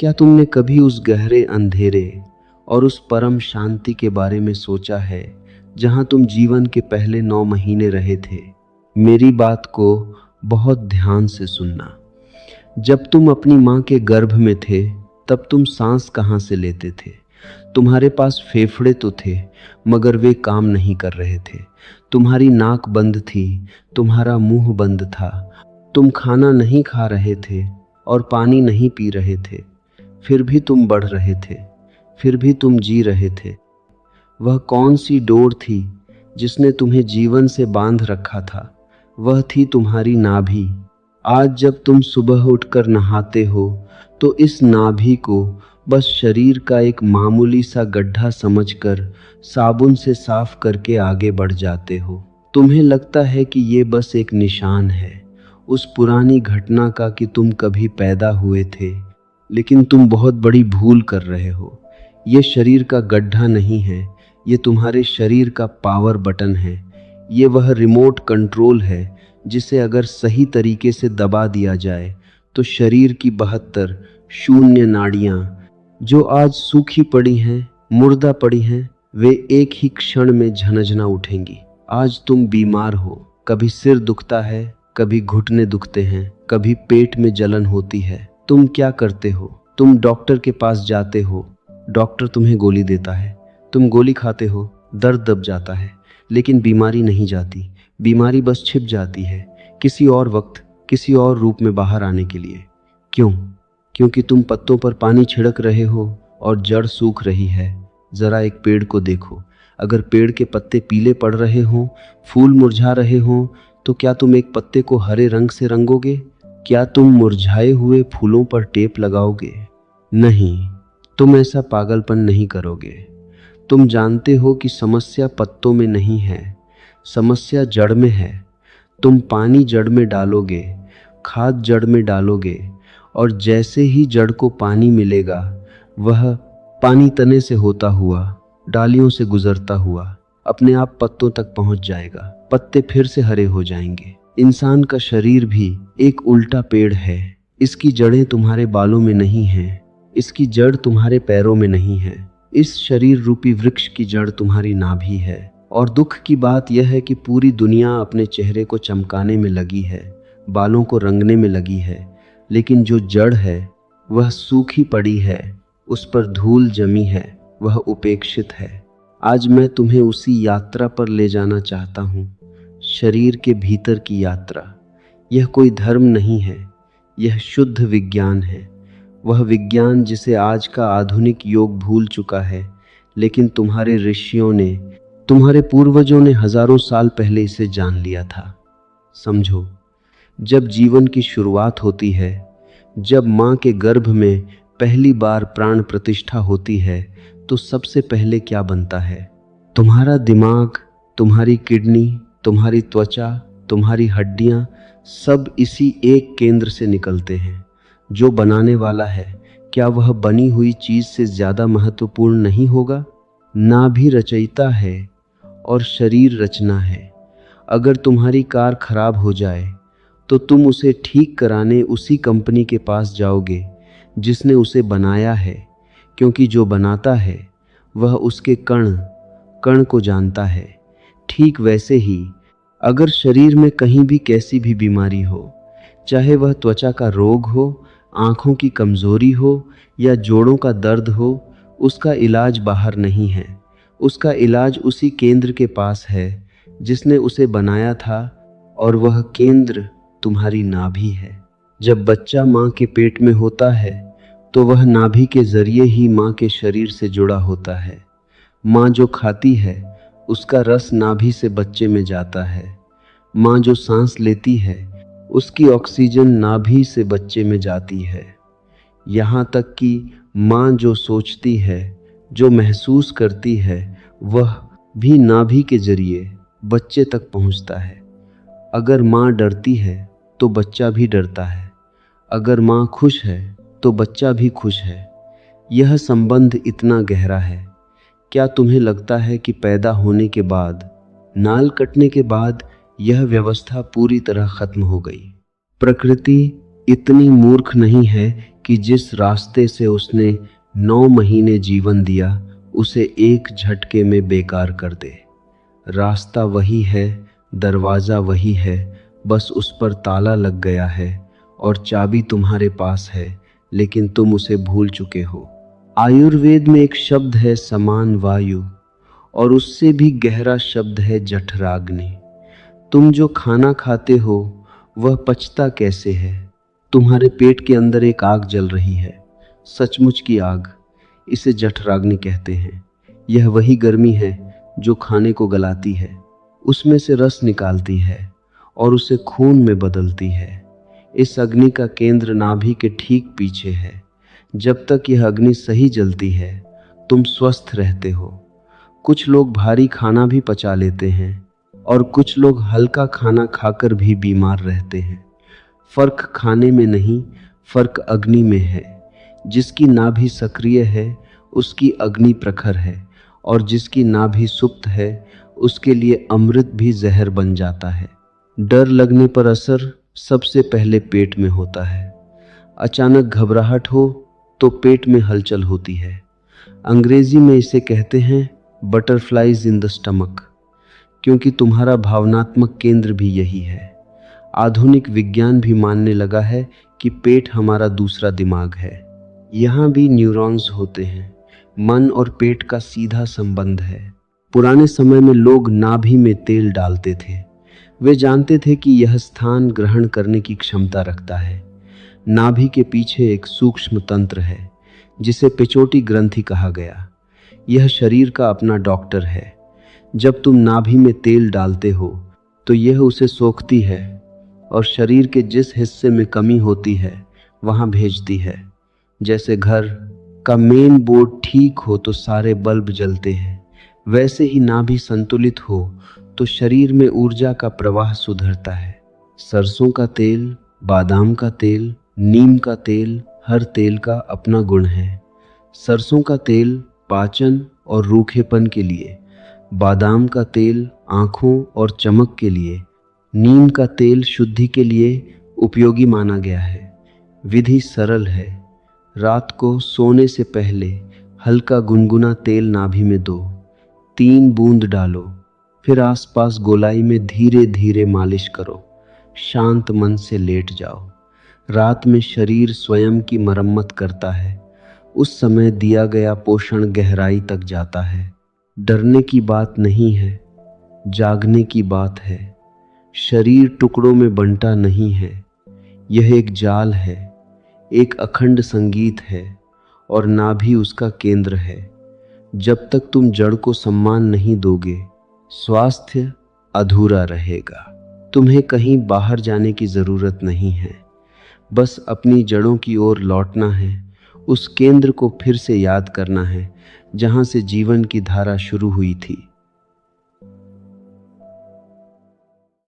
क्या तुमने कभी उस गहरे अंधेरे और उस परम शांति के बारे में सोचा है जहां तुम जीवन के पहले 9 महीने रहे थे? मेरी बात को बहुत ध्यान से सुनना। जब तुम अपनी माँ के गर्भ में थे तब तुम सांस कहाँ से लेते थे? तुम्हारे पास फेफड़े तो थे मगर वे काम नहीं कर रहे थे। तुम्हारी नाक बंद थी, तुम्हारा मुंह बंद था। तुम खाना नहीं खा रहे थे और पानी नहीं पी रहे थे। फिर भी तुम बढ़ रहे थे, फिर भी तुम जी रहे थे। वह कौन सी डोर थी जिसने तुम्हें जीवन से बांध रखा था? वह थी तुम्हारी नाभि। आज जब तुम सुबह उठकर नहाते हो तो इस नाभि को बस शरीर का एक मामूली सा गड्ढा समझकर साबुन से साफ करके आगे बढ़ जाते हो। तुम्हें लगता है कि ये बस एक निशान है उस पुरानी घटना का कि तुम कभी पैदा हुए थे, लेकिन तुम बहुत बड़ी भूल कर रहे हो। ये शरीर का गड्ढा नहीं है, ये तुम्हारे शरीर का पावर बटन है। ये वह रिमोट कंट्रोल है जिसे अगर सही तरीके से दबा दिया जाए तो शरीर की 72 शून्य नाड़ियां जो आज सूखी पड़ी हैं, मुर्दा पड़ी हैं, वे एक ही क्षण में झनझना उठेंगी। आज तुम बीमार हो, कभी सिर दुखता है, कभी घुटने दुखते हैं, कभी पेट में जलन होती है। तुम क्या करते हो? तुम डॉक्टर के पास जाते हो, डॉक्टर तुम्हें गोली देता है, तुम गोली खाते हो, दर्द दब जाता है, लेकिन बीमारी नहीं जाती। बीमारी बस छिप जाती है किसी और वक्त, किसी और रूप में बाहर आने के लिए। क्यों? क्योंकि तुम पत्तों पर पानी छिड़क रहे हो और जड़ सूख रही है। जरा एक पेड़ को देखो, अगर पेड़ के पत्ते पीले पड़ रहे हों, फूल मुरझा रहे हों, तो क्या तुम एक पत्ते को हरे रंग से रंगोगे? क्या तुम मुरझाए हुए फूलों पर टेप लगाओगे? नहीं, तुम ऐसा पागलपन नहीं करोगे। तुम जानते हो कि समस्या पत्तों में नहीं है, समस्या जड़ में है। तुम पानी जड़ में डालोगे, खाद जड़ में डालोगे, और जैसे ही जड़ को पानी मिलेगा, वह पानी तने से होता हुआ, डालियों से गुजरता हुआ अपने आप पत्तों तक पहुंच जाएगा। पत्ते फिर से हरे हो जाएंगे। इंसान का शरीर भी एक उल्टा पेड़ है। इसकी जड़ें तुम्हारे बालों में नहीं हैं, इसकी जड़ तुम्हारे पैरों में नहीं है। इस शरीर रूपी वृक्ष की जड़ तुम्हारी नाभि है। और दुख की बात यह है कि पूरी दुनिया अपने चेहरे को चमकाने में लगी है, बालों को रंगने में लगी है, लेकिन जो जड़ है वह सूखी पड़ी है, उस पर धूल जमी है, वह उपेक्षित है। आज मैं तुम्हें उसी यात्रा पर ले जाना चाहता हूँ, शरीर के भीतर की यात्रा। यह कोई धर्म नहीं है, यह शुद्ध विज्ञान है। वह विज्ञान जिसे आज का आधुनिक योग भूल चुका है, लेकिन तुम्हारे ऋषियों ने, तुम्हारे पूर्वजों ने हजारों साल पहले इसे जान लिया था। समझो, जब जीवन की शुरुआत होती है, जब माँ के गर्भ में पहली बार प्राण प्रतिष्ठा होती है, तो सबसे पहले क्या बनता है? तुम्हारा दिमाग, तुम्हारी किडनी, तुम्हारी त्वचा, तुम्हारी हड्डियाँ, सब इसी एक केंद्र से निकलते हैं। जो बनाने वाला है, क्या वह बनी हुई चीज से ज्यादा महत्वपूर्ण नहीं होगा? नाभि रचयिता है और शरीर रचना है। अगर तुम्हारी कार खराब हो जाए तो तुम उसे ठीक कराने उसी कंपनी के पास जाओगे जिसने उसे बनाया है, क्योंकि जो बनाता है वह उसके कण कण को जानता है। ठीक वैसे ही अगर शरीर में कहीं भी कैसी भी बीमारी हो, चाहे वह त्वचा का रोग हो, आँखों की कमजोरी हो या जोड़ों का दर्द हो, उसका इलाज बाहर नहीं है, उसका इलाज उसी केंद्र के पास है जिसने उसे बनाया था, और वह केंद्र तुम्हारी नाभि है। जब बच्चा माँ के पेट में होता है तो वह नाभि के जरिए ही माँ के शरीर से जुड़ा होता है। माँ जो खाती है उसका रस नाभि से बच्चे में जाता है। माँ जो सांस लेती है उसकी ऑक्सीजन नाभि से बच्चे में जाती है। यहाँ तक कि माँ जो सोचती है, जो महसूस करती है, वह भी नाभि के जरिए बच्चे तक पहुँचता है। अगर माँ डरती है तो बच्चा भी डरता है, अगर माँ खुश है तो बच्चा भी खुश है। यह संबंध इतना गहरा है। क्या तुम्हें लगता है कि पैदा होने के बाद, नाल कटने के बाद यह व्यवस्था पूरी तरह खत्म हो गई? प्रकृति इतनी मूर्ख नहीं है कि जिस रास्ते से उसने 9 महीने जीवन दिया उसे एक झटके में बेकार कर दे। रास्ता वही है, दरवाज़ा वही है, बस उस पर ताला लग गया है और चाबी तुम्हारे पास है, लेकिन तुम उसे भूल चुके हो। आयुर्वेद में एक शब्द है समान वायु, और उससे भी गहरा शब्द है जठराग्नि। तुम जो खाना खाते हो वह पचता कैसे है? तुम्हारे पेट के अंदर एक आग जल रही है, सचमुच की आग। इसे जठराग्नि कहते हैं। यह वही गर्मी है जो खाने को गलाती है, उसमें से रस निकालती है और उसे खून में बदलती है। इस अग्नि का केंद्र नाभि के ठीक पीछे है। जब तक यह अग्नि सही जलती है तुम स्वस्थ रहते हो। कुछ लोग भारी खाना भी पचा लेते हैं और कुछ लोग हल्का खाना खाकर भी बीमार रहते हैं। फर्क खाने में नहीं, फर्क अग्नि में है। जिसकी नाभि सक्रिय है उसकी अग्नि प्रखर है, और जिसकी नाभि सुप्त है उसके लिए अमृत भी जहर बन जाता है। डर लगने पर असर सबसे पहले पेट में होता है। अचानक घबराहट हो तो पेट में हलचल होती है। अंग्रेजी में इसे कहते हैं बटरफ्लाइज इन द स्टमक, क्योंकि तुम्हारा भावनात्मक केंद्र भी यही है। आधुनिक विज्ञान भी मानने लगा है कि पेट हमारा दूसरा दिमाग है। यहाँ भी न्यूरॉन्स होते हैं। मन और पेट का सीधा संबंध है। पुराने समय में लोग नाभि में तेल डालते थे। वे जानते थे कि यह स्थान ग्रहण करने की क्षमता रखता है। नाभि के पीछे एक सूक्ष्म तंत्र है जिसे पिचोटी ग्रंथि कहा गया। यह शरीर का अपना डॉक्टर है। जब तुम नाभि में तेल डालते हो तो यह उसे सोखती है और शरीर के जिस हिस्से में कमी होती है वहां भेजती है। जैसे घर का मेन बोर्ड ठीक हो तो सारे बल्ब जलते हैं, वैसे ही नाभि संतुलित हो तो शरीर में ऊर्जा का प्रवाह सुधरता है। सरसों का तेल, बादाम का तेल, नीम का तेल, हर तेल का अपना गुण है। सरसों का तेल पाचन और रूखेपन के लिए, बादाम का तेल आँखों और चमक के लिए, नीम का तेल शुद्धि के लिए उपयोगी माना गया है। विधि सरल है। रात को सोने से पहले हल्का गुनगुना तेल नाभि में दो, 3 बूंद डालो, फिर आसपास गोलाई में धीरे धीरे मालिश करो। शांत मन से लेट जाओ। रात में शरीर स्वयं की मरम्मत करता है। उस समय दिया गया पोषण गहराई तक जाता है। डरने की बात नहीं है, जागने की बात है। शरीर टुकड़ों में बंटा नहीं है, यह एक जाल है, एक अखंड संगीत है, और नाभि उसका केंद्र है। जब तक तुम जड़ को सम्मान नहीं दोगे, स्वास्थ्य अधूरा रहेगा। तुम्हें कहीं बाहर जाने की जरूरत नहीं है, बस अपनी जड़ों की ओर लौटना है। उस केंद्र को फिर से याद करना है जहां से जीवन की धारा शुरू हुई थी।